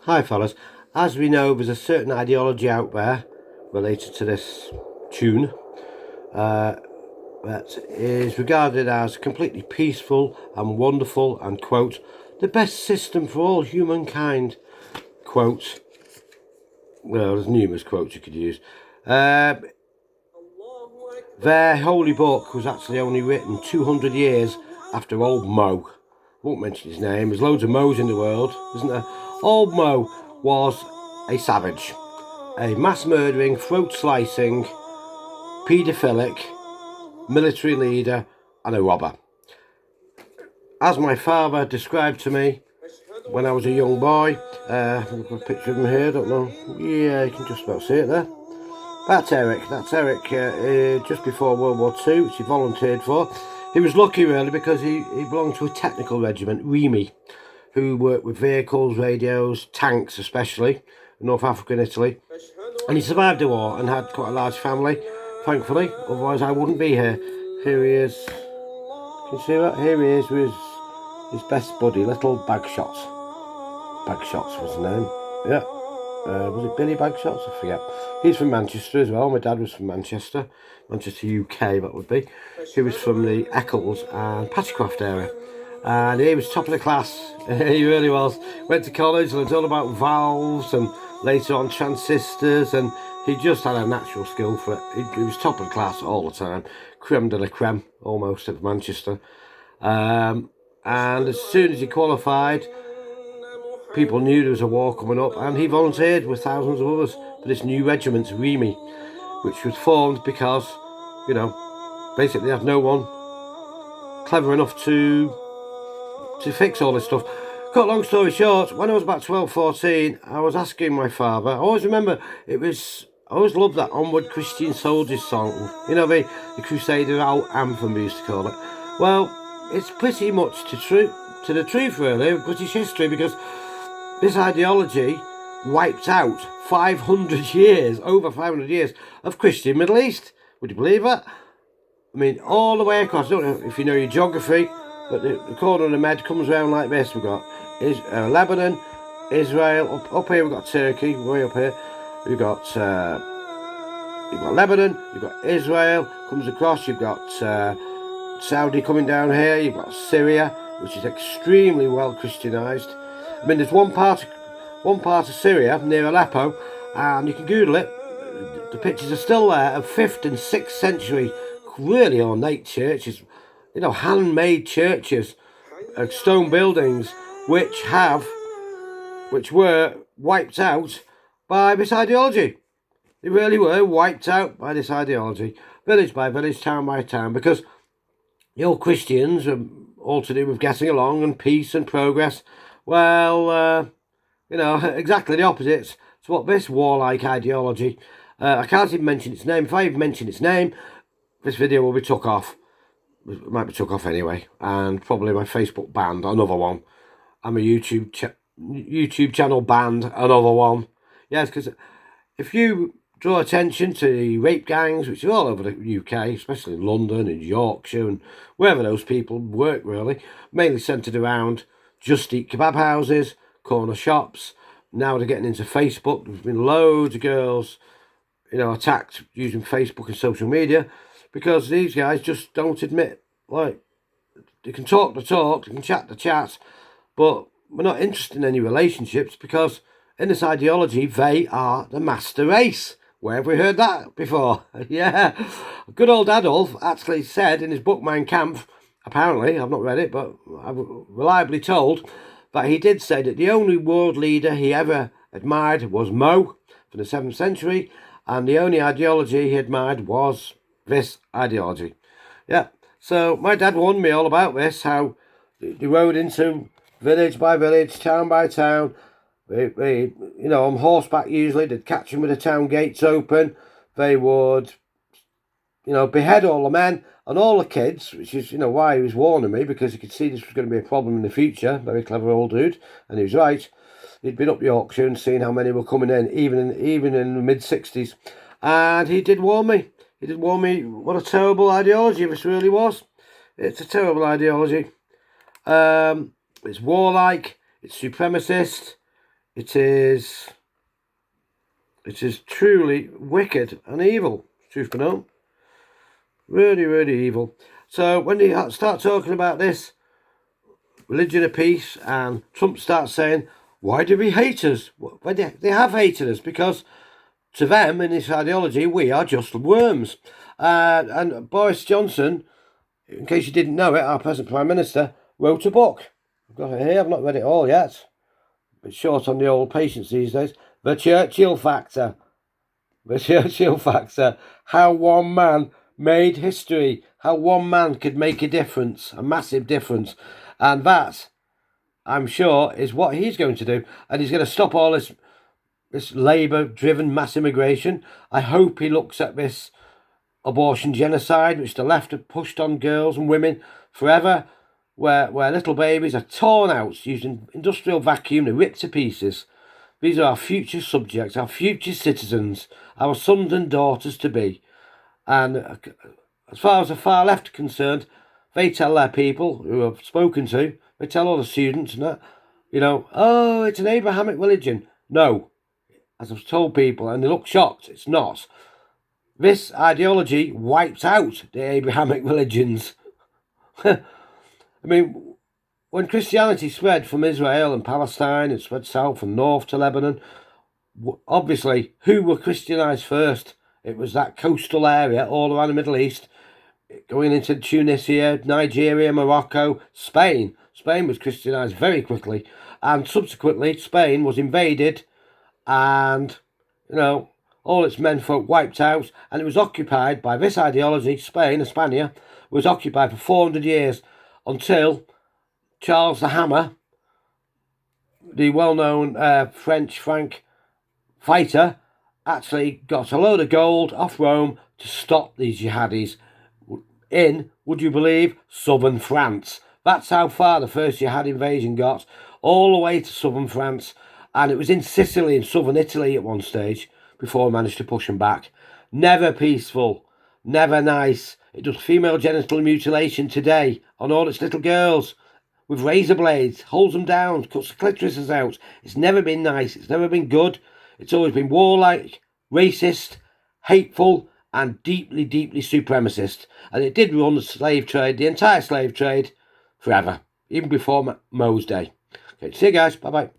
Hi fellas, as we know there's a certain ideology out there related to this tune that is regarded as completely peaceful and wonderful and quote, the best system for all humankind, quote. Well, there's numerous quotes you could use. Their holy book was actually only written 200 years after old Mo. Won't mention his name, there's loads of Mo's in the world, isn't there? Old Mo was a savage, a mass murdering, throat slicing, paedophilic, military leader and a robber. As my father described to me when I was a young boy, I've got a picture of him here, don't know, yeah, you can just about see it there. That's Eric, just before World War II, which he volunteered for. He was lucky really because he belonged to a technical regiment, REMI, who worked with vehicles, radios, tanks especially, in North Africa and Italy. And he survived the war and had quite a large family, thankfully, otherwise I wouldn't be here. Here he is, can you see that? Here he is with his best buddy, little Bagshots. Bagshots was his name, yeah. Was it Billy Bagshots? I forget. He's from Manchester as well. My dad was from Manchester, UK that would be. He was from the Eccles and Patchcraft area. And he was top of the class. He really was. Went to college, learned all about valves and later on transistors, and he just had a natural skill for it. He was top of the class all the time. Creme de la creme, almost, of Manchester. And as soon as he qualified, people knew there was a war coming up, and he volunteered with thousands of others for this new regiment, REMI, which was formed because, you know, basically they had no one clever enough to fix all this stuff. Cut long story short, when I was about 12, 14, I was asking my father, I always remember, I always loved that Onward Christian Soldiers song, you know, the Crusader anthem we used to call it. Well, it's pretty much to the truth really of British history, because this ideology wiped out 500 years, over 500 years of Christian Middle East. Would you believe that? I mean, all the way across. I don't know if you know your geography, but the corner of the Med comes around like this. We've got Lebanon, Israel, up here we've got Turkey, way up here. You've got Lebanon, you've got Israel, comes across, you've got Saudi coming down here, you've got Syria, which is extremely well Christianised. I mean, there's one part of Syria near Aleppo, and you can Google it. The pictures are still there of 5th and 6th century, really ornate churches, you know, handmade churches, stone buildings, which were wiped out by this ideology. They really were wiped out by this ideology, village by village, town by town, because the old Christians are all to do with getting along and peace and progress. Well, you know, exactly the opposite to what this warlike ideology. I can't even mention its name. If I even mention its name, this video will be took off. It might be took off anyway, and probably my Facebook banned, another one. I'm a YouTube channel banned, another one. Yes, because if you draw attention to the rape gangs, which are all over the UK, especially in London and Yorkshire and wherever those people work really, mainly centred around Just Eat kebab houses, corner shops. Now they're getting into Facebook. There's been loads of girls, you know, attacked using Facebook and social media, because these guys just don't admit, like, they can talk the talk, they can chat the chat, but we're not interested in any relationships, because in this ideology they are the master race. Where have we heard that before? Yeah, good old Adolf actually said in his book Mein Kampf, apparently, I've not read it, but I've reliably told that he did say that the only world leader he ever admired was Mo from the 7th century, and the only ideology he admired was this ideology. Yeah, so my dad warned me all about this, how they rode into village by village, town by town. They, you know, on horseback usually, they'd catch them with the town gates open. They would, you know, behead all the men and all the kids, which is, you know, why he was warning me, because he could see this was going to be a problem in the future. Very clever old dude, and he was right. He'd been up Yorkshire and seen how many were coming in, even in the mid-60s. And he did warn me. He did warn me what a terrible ideology this really was. It's a terrible ideology. It's warlike, it's supremacist, It is truly wicked and evil, truth be known. Really, really evil. So when they start talking about this religion of peace, and Trump starts saying, why do we hate us? Well, they have hated us because to them, in this ideology, we are just worms. And Boris Johnson, in case you didn't know it, our present Prime Minister, wrote a book. I've got it here, I've not read it all yet. It's short on the old patience these days. The Churchill Factor. The Churchill Factor. How one man made history. How one man could make a difference. A massive difference. And that, I'm sure, is what he's going to do. And he's going to stop all this Labour-driven mass immigration. I hope he looks at this abortion genocide, which the left have pushed on girls and women forever, where little babies are torn out using industrial vacuum to rip to pieces. These are our future subjects, our future citizens, our sons and daughters to be. And as far as the far left are concerned, they tell their people who I've spoken to, they tell all the students and that, oh, it's an Abrahamic religion. No, as I've told people, and they look shocked, it's not. This ideology wipes out the Abrahamic religions. I mean, when Christianity spread from Israel and Palestine and spread south and north to Lebanon, obviously, who were Christianized first? It was that coastal area all around the Middle East, going into Tunisia, Nigeria, Morocco, Spain. Spain was Christianized very quickly, and subsequently Spain was invaded and, all its menfolk wiped out, and it was occupied by this ideology. Spain, Hispania, was occupied for 400 years until Charles the Hammer, the well-known French Frank fighter, actually got a load of gold off Rome to stop these jihadis in, would you believe, southern France. That's how far the first jihad invasion got, all the way to southern France, and it was in Sicily and southern Italy at one stage, before I managed to push them back. Never peaceful, never nice. It does female genital mutilation today on all its little girls with razor blades, holds them down, cuts the clitorises out. It's never been nice, it's never been good. It's always been warlike, racist, hateful, and deeply, deeply supremacist. And it did run the slave trade, the entire slave trade, forever, even before Mo's day. Okay, see you guys, bye-bye.